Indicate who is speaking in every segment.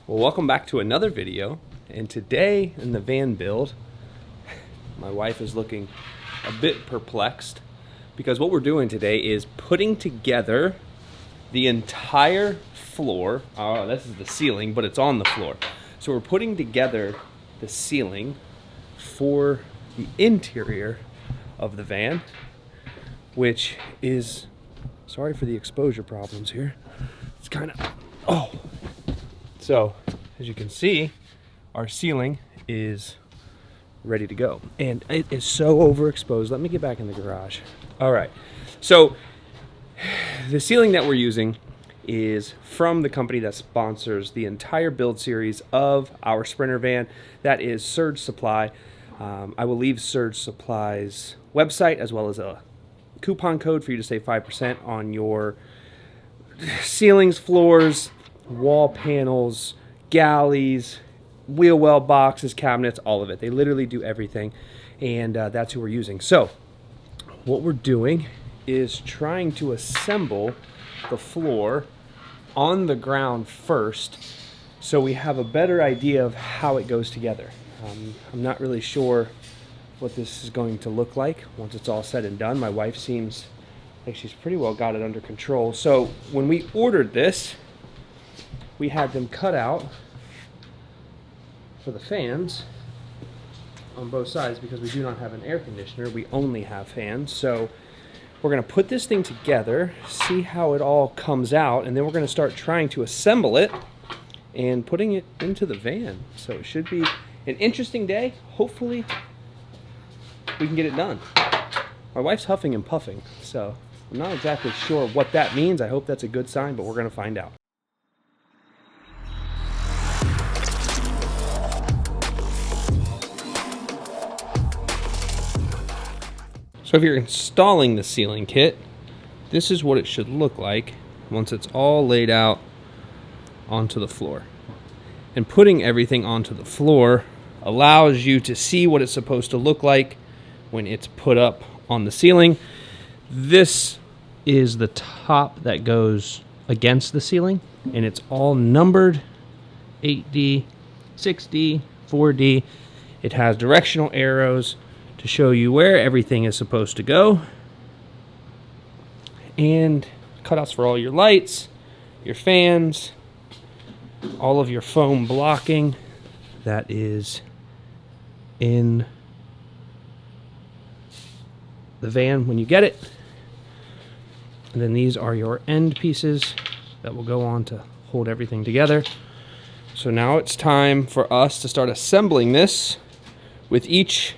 Speaker 1: Well, welcome back to another video, and today in the van build, my wife is looking a bit perplexed because what we're doing today is putting together the entire floor. Oh, this is the ceiling, but it's on the floor. So we're putting together the ceiling for the interior of the van, which is, sorry for the exposure problems here. It's kind of, So, as you can see, our ceiling is ready to go. And it is so overexposed. Let me get back in the garage. All right. So, the ceiling that we're using is from the company that sponsors the entire build series of our Sprinter van. That is Serg Supply. I will leave Serg Supply's website as well as a coupon code for you to save 5% on your ceilings, floors, wall panels, galleys, wheel well boxes, cabinets, all of it. They literally do everything, and that's who we're using. So what we're doing is trying to assemble the floor on the ground first so we have a better idea of how it goes together. I'm not really sure what this is going to look like once it's all said and done. My wife seems like she's pretty well got it under control. So when we ordered this, we had them cut out for the fans on both sides because we do not have an air conditioner. We only have fans. So we're going to put this thing together, see how it all comes out, and then we're going to start trying to assemble it and putting it into the van. So it should be an interesting day. Hopefully we can get it done. My wife's huffing and puffing, so I'm not exactly sure what that means. I hope that's a good sign, but we're going to find out. So if you're installing the ceiling kit, this is what it should look like once it's all laid out onto the floor. And putting everything onto the floor allows you to see what it's supposed to look like when it's put up on the ceiling. This is the top that goes against the ceiling, and it's all numbered 8D, 6D, 4D. It has directional arrows to show you where everything is supposed to go, and cutouts for all your lights, your fans, all of your foam blocking that is in the van when you get it. And then these are your end pieces that will go on to hold everything together. So now it's time for us to start assembling this with each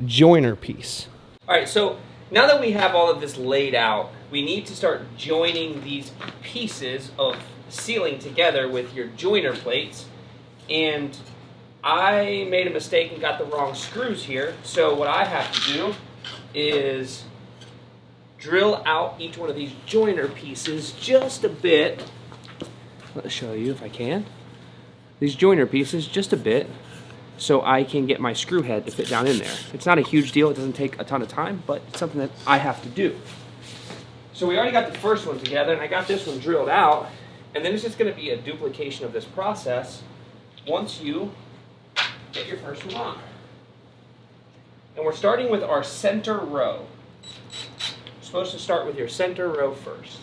Speaker 1: joiner piece. All right, so now that we have all of this laid out, we need to start joining these pieces of ceiling together with your joiner plates. And I made a mistake and got the wrong screws here. So what I have to do is drill out each one of these joiner pieces just a bit. Let's show you if I can. These joiner pieces just a bit, so I can get my screw head to fit down in there. It's not a huge deal, it doesn't take a ton of time, but it's something that I have to do. So we already got the first one together, and I got this one drilled out, and then it's just gonna be a duplication of this process once you get your first one on. And we're starting with our center row. You're supposed to start with your center row first.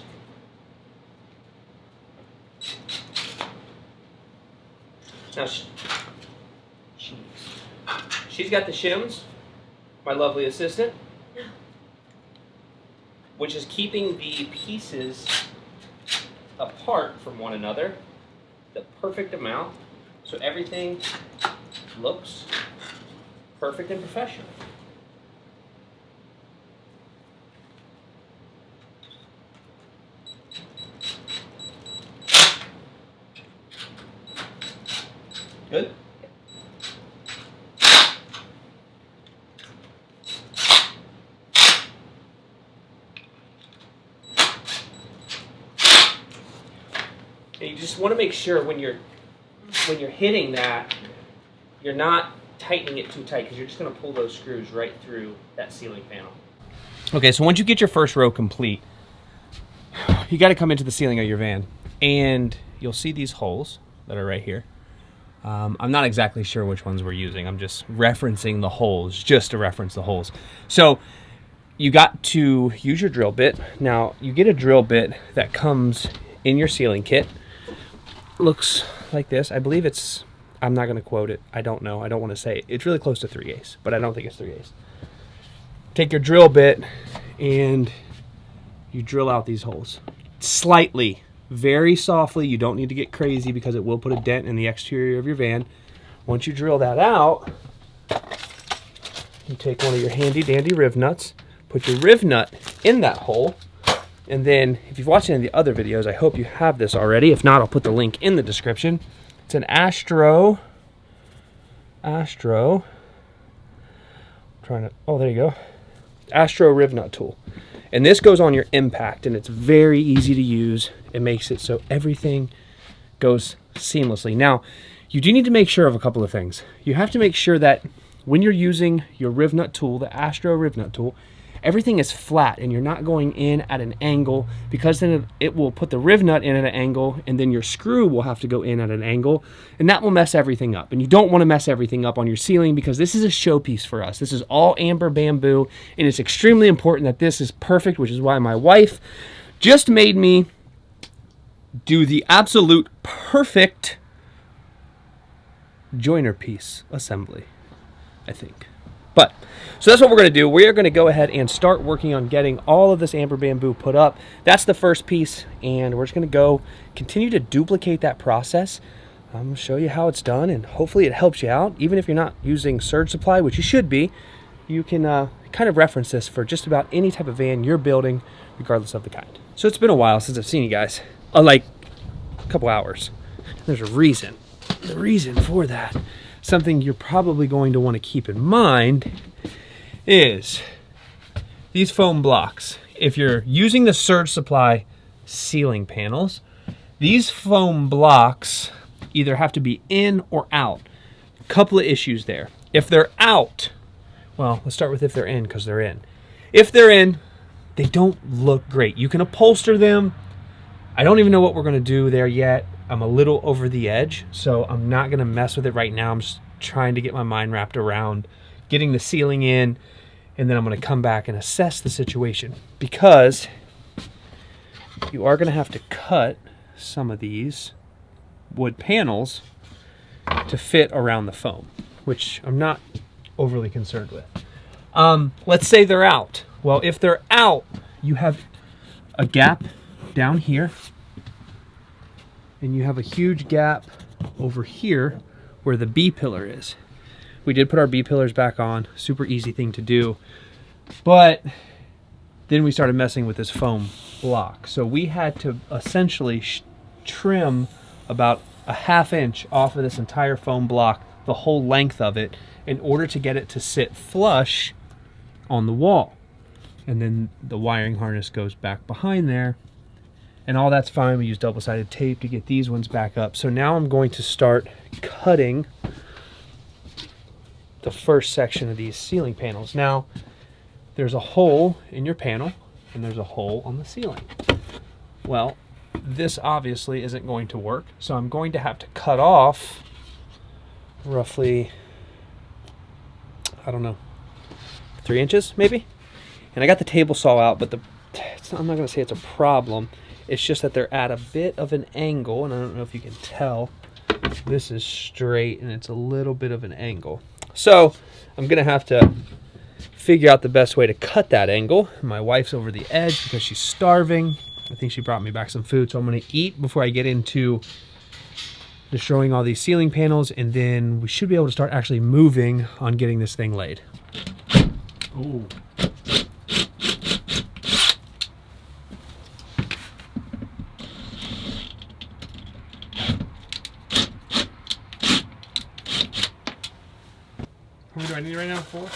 Speaker 1: Now, she's got the shims, my lovely assistant, which is keeping the pieces apart from one another, the perfect amount, so everything looks perfect and professional. Good? And you just want to make sure when you're hitting that, you're not tightening it too tight, because you're just going to pull those screws right through that ceiling panel. Okay, so once you get your first row complete, you got to come into the ceiling of your van, and you'll see these holes. that are right here. I'm not exactly sure which ones we're using. I'm just referencing the holes, just to reference the holes. So you got to use your drill bit. Now, you get a drill bit that comes in your sealing kit. Looks like this. I believe it's, I'm not going to quote it. I don't know. I don't want to say it. It's really close to 3/8, but I don't think it's 3/8. Take your drill bit and you drill out these holes. Slightly, very softly. You don't need to get crazy because it will put a dent in the exterior of your van. Once you drill that out, you take one of your handy dandy riv nuts, put your riv nut in that hole, and then if you've watched any of the other videos, I hope you have this already. If not, I'll put the link in the description. It's an Astro, oh, there you go. Astro riv nut tool. And this goes on your impact, and it's very easy to use. It makes it so everything goes seamlessly. Now, you do need to make sure of a couple of things. You have to make sure that when you're using your riv nut tool, the Astro riv nut tool, everything is flat and you're not going in at an angle, because then it will put the riv nut in at an angle, and then your screw will have to go in at an angle, and that will mess everything up. And you don't want to mess everything up on your ceiling, because this is a showpiece for us. This is all amber bamboo, and it's extremely important that this is perfect, which is why my wife just made me do the absolute perfect joiner piece assembly, I think. But, so that's what we're going to do. We are going to go ahead and start working on getting all of this amber bamboo put up. That's the first piece, and we're just going to go continue to duplicate that process. I'm going to show you how it's done, and hopefully it helps you out. Even if you're not using Serg supply, which you should be, you can kind of reference this for just about any type of van you're building, regardless of the kind. So it's been a while since I've seen you guys, like a couple hours. There's a reason. The reason for that, something you're probably going to want to keep in mind, is these foam blocks. If you're using the Serg supply ceiling panels, these foam blocks either have to be in or out. A couple of issues there. If they're out, well, let's start with if they're in, because they're in. If they're in, they don't look great. You can upholster them. I don't even know what we're going to do there yet. I'm a little over the edge, so I'm not going to mess with it right now. I'm just trying to get my mind wrapped around getting the ceiling in, and then I'm going to come back and assess the situation, because you are going to have to cut some of these wood panels to fit around the foam, which I'm not overly concerned with. Let's say they're out. Well, if they're out, you have a gap down here, and you have a huge gap over here where the B-pillar is. We did put our B-pillars back on, super easy thing to do, but then we started messing with this foam block. So we had to essentially trim about a ½ inch off of this entire foam block, the whole length of it, in order to get it to sit flush on the wall. And then the wiring harness goes back behind there, and all that's fine. We use double-sided tape to get these ones back up. So now I'm going to start cutting the first section of these ceiling panels. Now, there's a hole in your panel, and there's a hole on the ceiling. Well, this obviously isn't going to work, so I'm going to have to cut off roughly, I don't know, 3 inches maybe? And I got the table saw out, but I'm not going to say it's a problem. It's just that they're at a bit of an angle, and I don't know if you can tell. This is straight, and it's a little bit of an angle. So I'm going to have to figure out the best way to cut that angle. My wife's over the edge because she's starving. I think she brought me back some food, so I'm going to eat before I get into destroying all these ceiling panels, and then we should be able to start actually moving on getting this thing laid. Ooh. How many do I need right now? 4?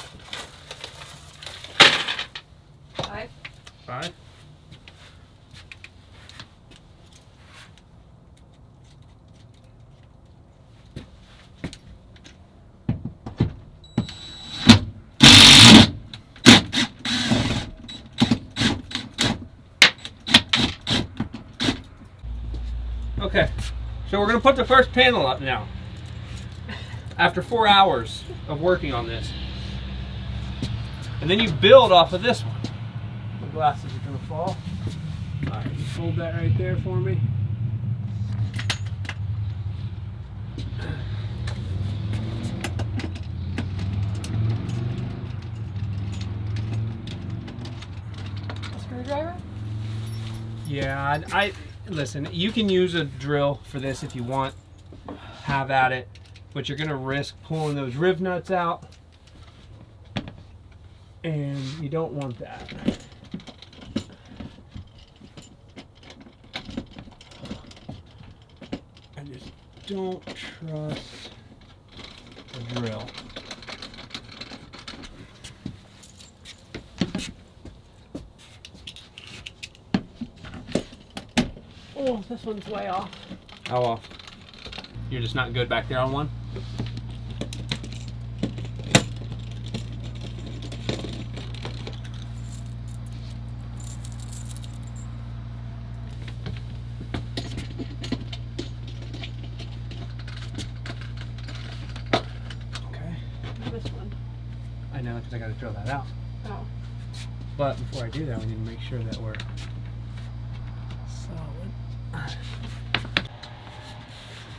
Speaker 2: 5.
Speaker 1: 5? Okay, So we're gonna put the first panel up now. After 4 hours of working on this. And then you build off of this one. My glasses are gonna fall. All right, you hold that right there for me.
Speaker 2: Screwdriver?
Speaker 1: Yeah, I listen, you can use a drill for this if you want. Have at it. But you're gonna risk pulling those riv nuts out. And you don't want that. I just don't trust the drill.
Speaker 2: Oh, this one's way off.
Speaker 1: How off? You're just not good back there on one?
Speaker 2: This one.
Speaker 1: I know, because I got to drill that out.
Speaker 2: Oh.
Speaker 1: But before I do that, we need to make sure that we're solid.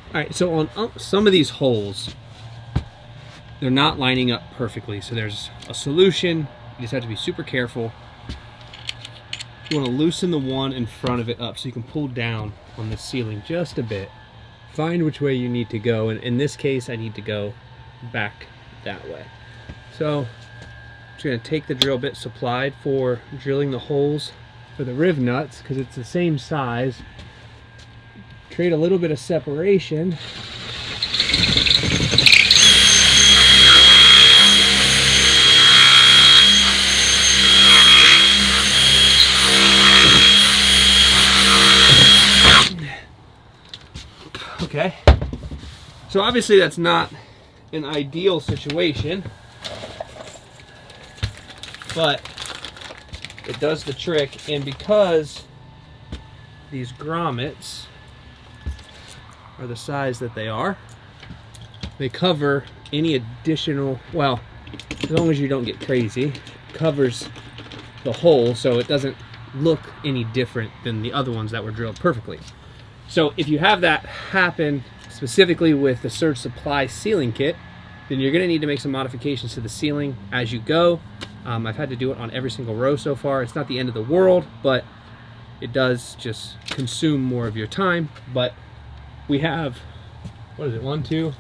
Speaker 1: Alright, so on some of these holes, they're not lining up perfectly. So there's a solution. You just have to be super careful. You want to loosen the one in front of it up so you can pull down on the ceiling just a bit. Find which way you need to go. And in this case, I need to go back that way. So I'm just going to take the drill bit supplied for drilling the holes for the riv nuts because it's the same size. Create a little bit of separation. Okay. So obviously that's not an ideal situation, but it does the trick. And because these grommets are the size that they are, they cover any additional, well, as long as you don't get crazy, it covers the hole so it doesn't look any different than the other ones that were drilled perfectly. So if you have that happen specifically with the Serg Supply ceiling kit, then you're going to need to make some modifications to the ceiling as you go. I've had to do it on every single row so far. It's not the end of the world, but it does just consume more of your time. But we have, what is it, 1, 2,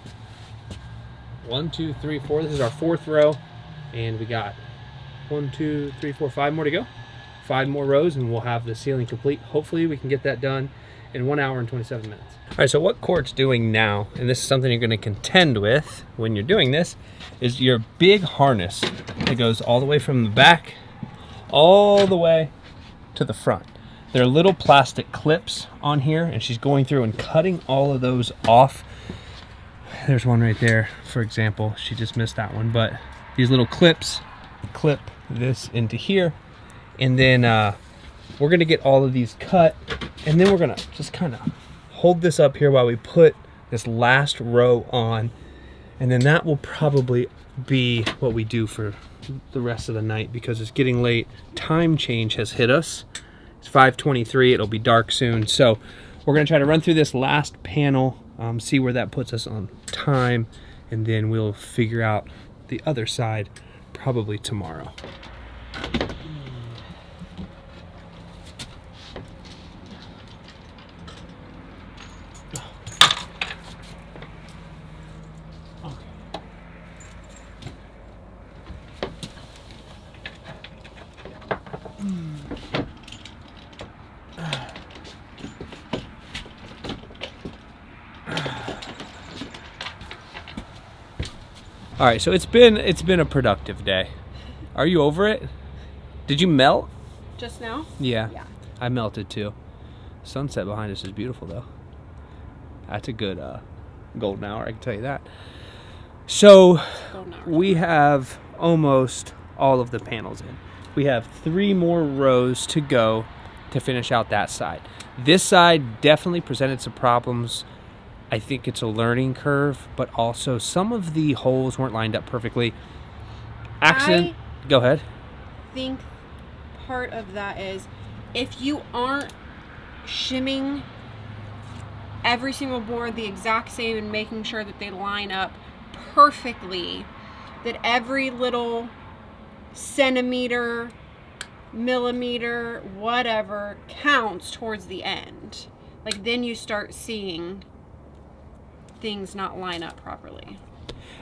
Speaker 1: 3, 4. This is our 4th row, and we got 1, 2, 3, 4, 5 more to go. 5 more rows, and we'll have the ceiling complete. Hopefully we can get that done in 1 hour and 27 minutes. All right, so what Court's doing now, and this is something you're going to contend with when you're doing this, is your big harness that goes all the way from the back all the way to the front. There are little plastic clips on here, and she's going through and cutting all of those off. There's one right there, for example. She just missed that one, but these little clips clip this into here, and then we're going to get all of these cut, and then we're going to just kind of hold this up here while we put this last row on, and then that will probably be what we do for the rest of the night because it's getting late. Time change has hit us. It's 5:23. It'll be dark soon, so we're going to try to run through this last panel, see where that puts us on time, and then we'll figure out the other side probably tomorrow. All right, so it's been a productive day. Are you over it? Did you melt?
Speaker 2: Just now?
Speaker 1: Yeah.
Speaker 2: Yeah.
Speaker 1: I melted too. Sunset behind us is beautiful though. That's a good golden hour, I can tell you that. So we have almost all of the panels in. We have 3 more rows to go to finish out that side. This side definitely presented some problems I think it's a learning curve, but also some of the holes weren't lined up perfectly. Go ahead.
Speaker 2: I think part of that is if you aren't shimming every single board the exact same and making sure that they line up perfectly, that every little centimeter, millimeter, whatever counts towards the end. Like then you start seeing things not line up properly.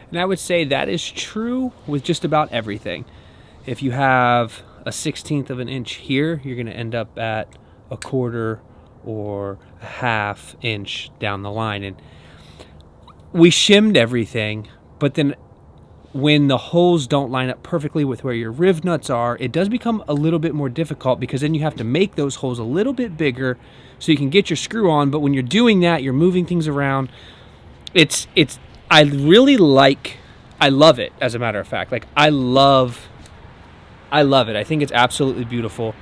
Speaker 1: And I would say that is true with just about everything. If you have a 1/16 of an inch here, you're going to end up at a 1/4 or a 1/2 inch down the line. And we shimmed everything, but then when the holes don't line up perfectly with where your riv nuts are, it does become a little bit more difficult because then you have to make those holes a little bit bigger so you can get your screw on. But when you're doing that, you're moving things around. I love it, as a matter of fact. Like, I love it. I think it's absolutely beautiful.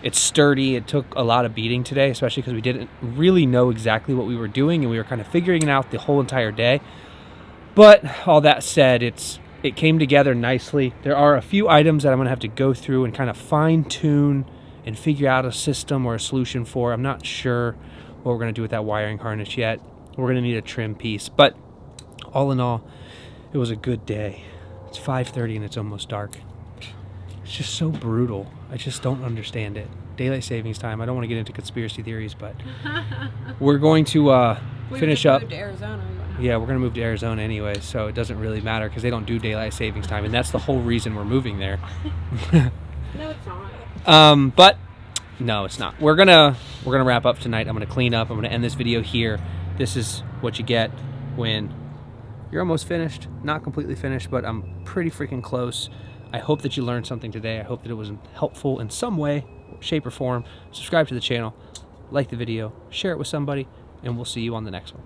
Speaker 1: It's sturdy. It took a lot of beating today, especially because we didn't really know exactly what we were doing, and we were kind of figuring it out the whole entire day. But all that said, it came together nicely. There are a few items that I'm going to have to go through and kind of fine-tune and figure out a system or a solution for. I'm not sure what we're going to do with that wiring harness yet. We're going to need a trim piece. But all in all, it was a good day. It's 5:30 and it's almost dark. It's just so brutal. I just don't understand it. Daylight savings time. I don't want to get into conspiracy theories, but we're going to finish up.
Speaker 2: Moved to Arizona.
Speaker 1: Yeah, we're going to move to Arizona anyway, so it doesn't really matter because they don't do daylight savings time, and that's the whole reason we're moving there.
Speaker 2: No, it's not.
Speaker 1: But no, it's not. We're gonna wrap up tonight. I'm gonna clean up. I'm gonna end this video here. This is what you get when you're almost finished. Not completely finished, but I'm pretty freaking close. I hope that you learned something today. I hope that it was helpful in some way, shape, or form. Subscribe to the channel, like the video, share it with somebody, and we'll see you on the next one.